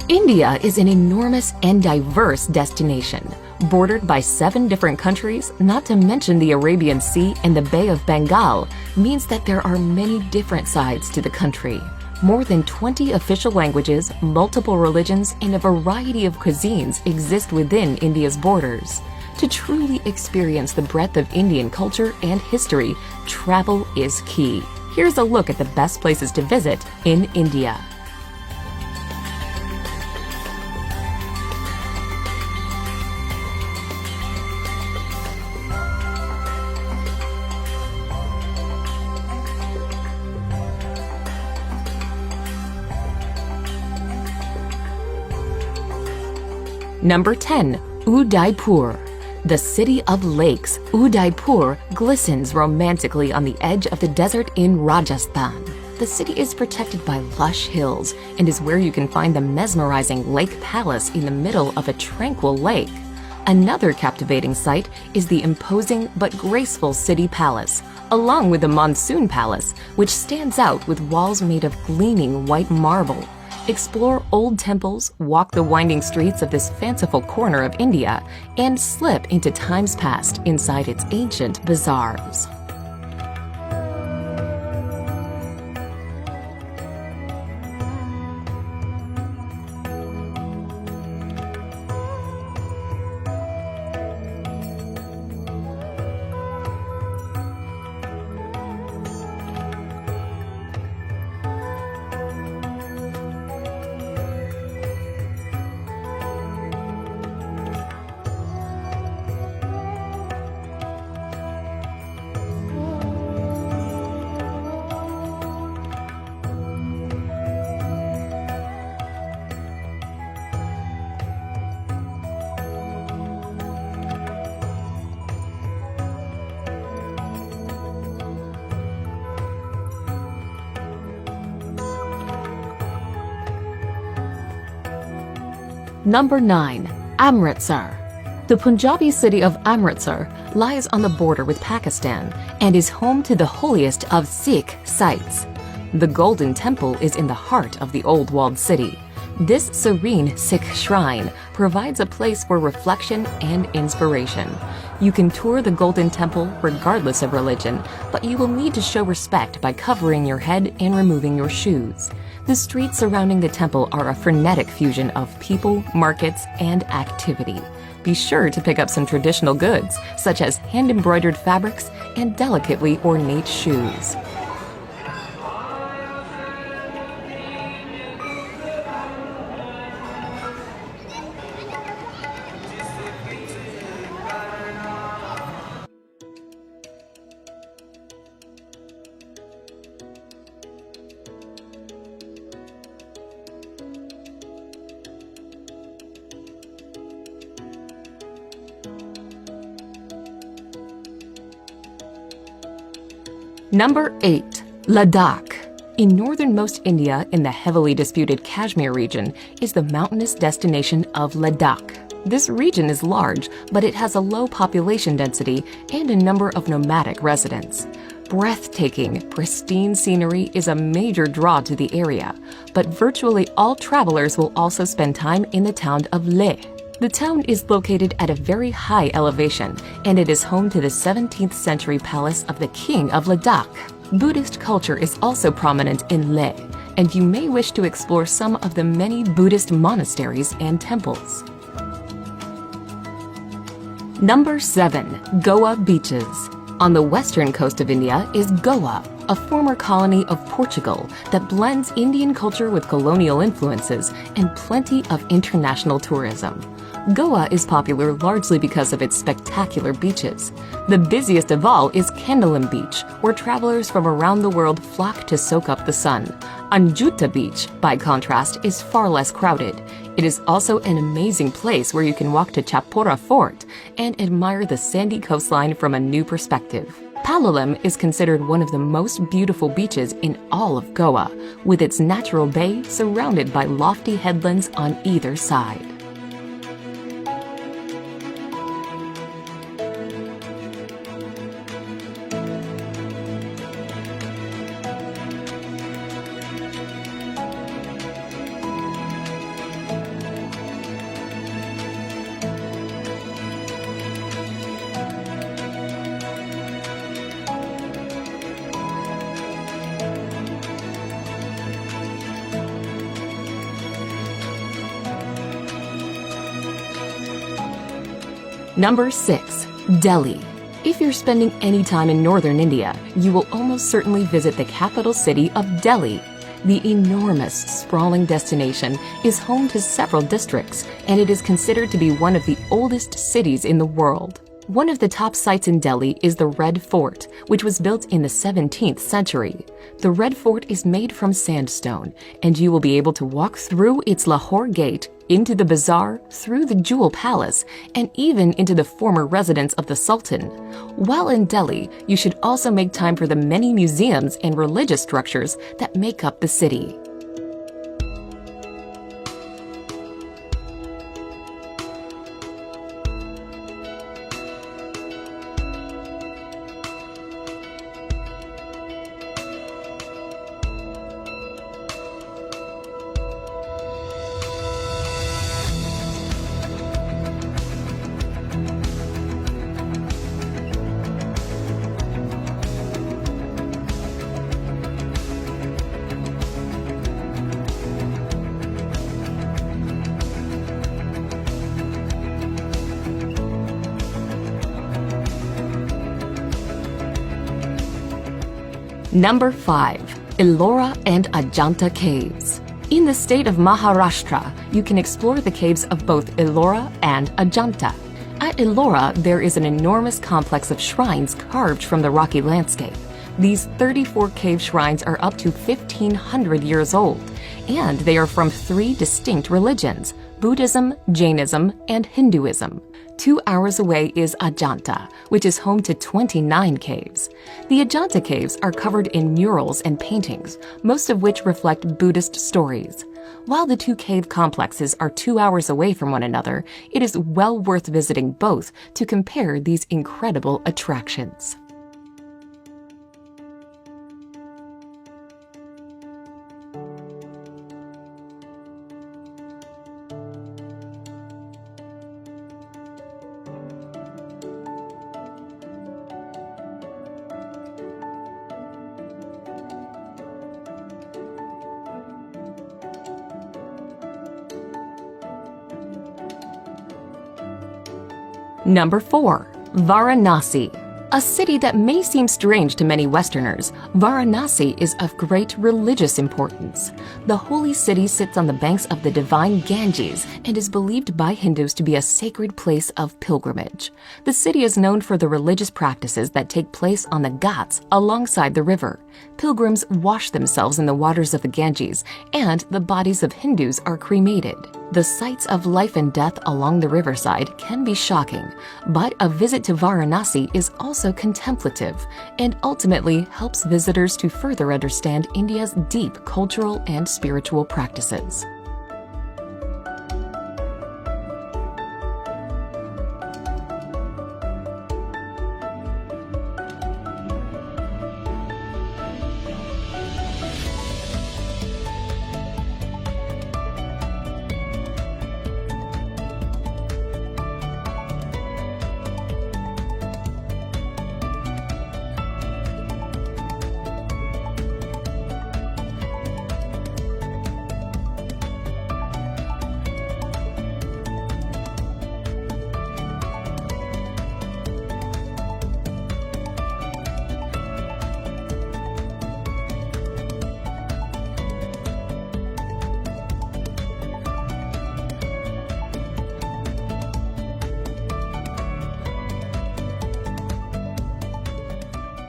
India is an enormous and diverse destination, bordered by 7 different countries, not to mention the Arabian Sea and the Bay of Bengal, means that there are many different sides to the country. More than 20 official languages, multiple religions, and a variety of cuisines exist within India's borders. To truly experience the breadth of Indian culture and history, travel is key. Here's a look at the best places to visit in India. Number 10. Udaipur. The city of lakes, Udaipur glistens romantically on the edge of the desert in Rajasthan. The city is protected by lush hills and is where you can find the mesmerizing Lake Palace in the middle of a tranquil lake. Another captivating sight is the imposing but graceful city palace, along with the Monsoon Palace, which stands out with walls made of gleaming white marble. Explore old temples, walk the winding streets of this fanciful corner of India, and slip into times past inside its ancient bazaars. Number 9. Amritsar. The Punjabi city of Amritsar lies on the border with Pakistan and is home to the holiest of Sikh sites. The Golden Temple is in the heart of the old walled city. This serene Sikh shrine provides a place for reflection and inspiration. You can tour the Golden Temple regardless of religion, but you will need to show respect by covering your head and removing your shoes. The streets surrounding the temple are a frenetic fusion of people, markets, and activity. Be sure to pick up some traditional goods, such as hand-embroidered fabrics and delicately ornate shoes. Number 8. Ladakh. In northernmost India, in the heavily disputed Kashmir region, is the mountainous destination of Ladakh. This region is large, but it has a low population density and a number of nomadic residents. Breathtaking, pristine scenery is a major draw to the area, but virtually all travelers will also spend time in the town of Leh. The town is located at a very high elevation, and it is home to the 17th century palace of the King of Ladakh. Buddhist culture is also prominent in Leh, and you may wish to explore some of the many Buddhist monasteries and temples. Number 7. Goa beaches. On the western coast of India is Goa, a former colony of Portugal that blends Indian culture with colonial influences and plenty of international tourism. Goa is popular largely because of its spectacular beaches. The busiest of all is Candolim Beach, where travelers from around the world flock to soak up the sun. Anjuta Beach, by contrast, is far less crowded. It is also an amazing place where you can walk to Chapora Fort and admire the sandy coastline from a new perspective. Palolem is considered one of the most beautiful beaches in all of Goa, with its natural bay surrounded by lofty headlands on either side. Number 6. Delhi. If you're spending any time in northern India, you will almost certainly visit the capital city of Delhi. The enormous, sprawling destination is home to several districts, and it is considered to be one of the oldest cities in the world. One of the top sites in Delhi is the Red Fort, which was built in the 17th century. The Red Fort is made from sandstone, and you will be able to walk through its Lahore Gate, into the bazaar, through the Jewel Palace, and even into the former residence of the Sultan. While in Delhi, you should also make time for the many museums and religious structures that make up the city. Number 5. Ellora and Ajanta Caves. In the state of Maharashtra, you can explore the caves of both Ellora and Ajanta. At Ellora, there is an enormous complex of shrines carved from the rocky landscape. These 34 cave shrines are up to 1,500 years old, and they are from 3 distinct religions: Buddhism, Jainism, and Hinduism. 2 hours away is Ajanta, which is home to 29 caves. The Ajanta caves are covered in murals and paintings, most of which reflect Buddhist stories. While the 2 cave complexes are 2 hours away from one another, it is well worth visiting both to compare these incredible attractions. Number 4. Varanasi. A city that may seem strange to many Westerners, Varanasi is of great religious importance. The holy city sits on the banks of the divine Ganges and is believed by Hindus to be a sacred place of pilgrimage. The city is known for the religious practices that take place on the Ghats alongside the river. Pilgrims wash themselves in the waters of the Ganges, and the bodies of Hindus are cremated. The sights of life and death along the riverside can be shocking, but a visit to Varanasi is also contemplative and ultimately helps visitors to further understand India's deep cultural and spiritual practices.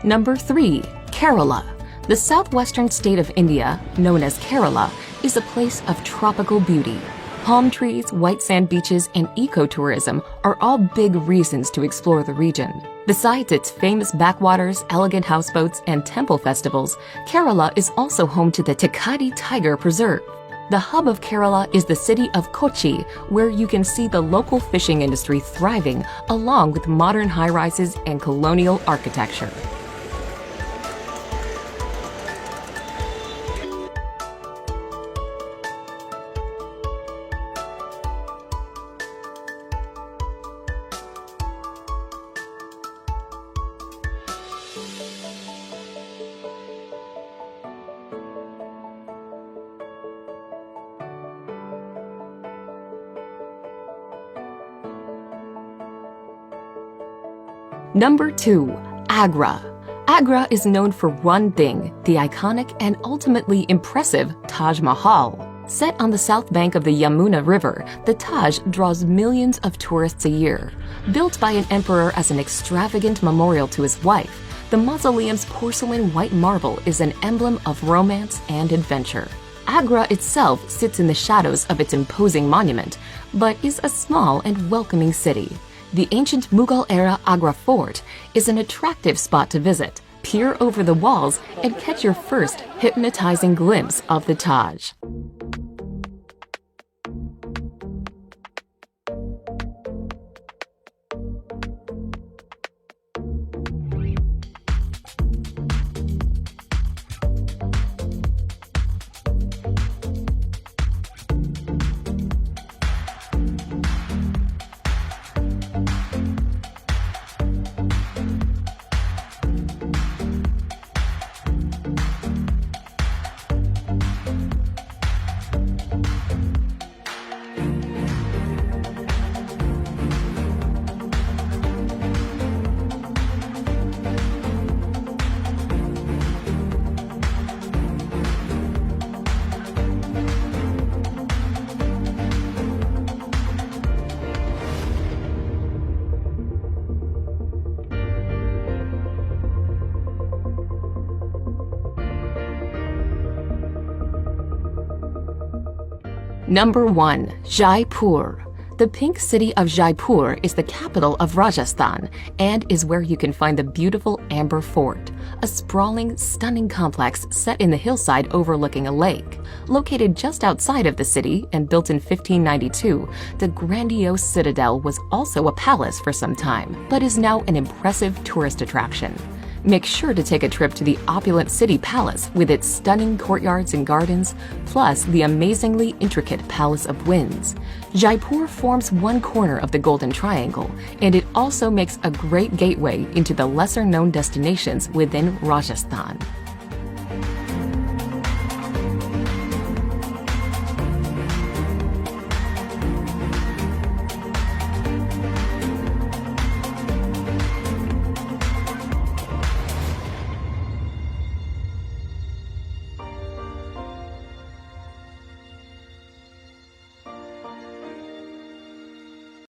Number 3. Kerala. The southwestern state of India, known as Kerala, is a place of tropical beauty. Palm trees, white sand beaches, and ecotourism are all big reasons to explore the region. Besides its famous backwaters, elegant houseboats, and temple festivals, Kerala is also home to the Tekadi Tiger Preserve. The hub of Kerala is the city of Kochi, where you can see the local fishing industry thriving along with modern high-rises and colonial architecture. Number 2. Agra. Agra is known for one thing, the iconic and ultimately impressive Taj Mahal. Set on the south bank of the Yamuna River, the Taj draws millions of tourists a year. Built by an emperor as an extravagant memorial to his wife, the mausoleum's porcelain white marble is an emblem of romance and adventure. Agra itself sits in the shadows of its imposing monument, but is a small and welcoming city. The ancient Mughal-era Agra Fort is an attractive spot to visit. Peer over the walls and catch your first hypnotizing glimpse of the Taj. Number 1. Jaipur. The pink city of Jaipur is the capital of Rajasthan and is where you can find the beautiful Amber Fort, a sprawling, stunning complex set in the hillside overlooking a lake. Located just outside of the city and built in 1592, the grandiose citadel was also a palace for some time, but is now an impressive tourist attraction. Make sure to take a trip to the opulent city palace with its stunning courtyards and gardens, plus the amazingly intricate Palace of Winds. Jaipur forms one corner of the Golden Triangle, and it also makes a great gateway into the lesser-known destinations within Rajasthan.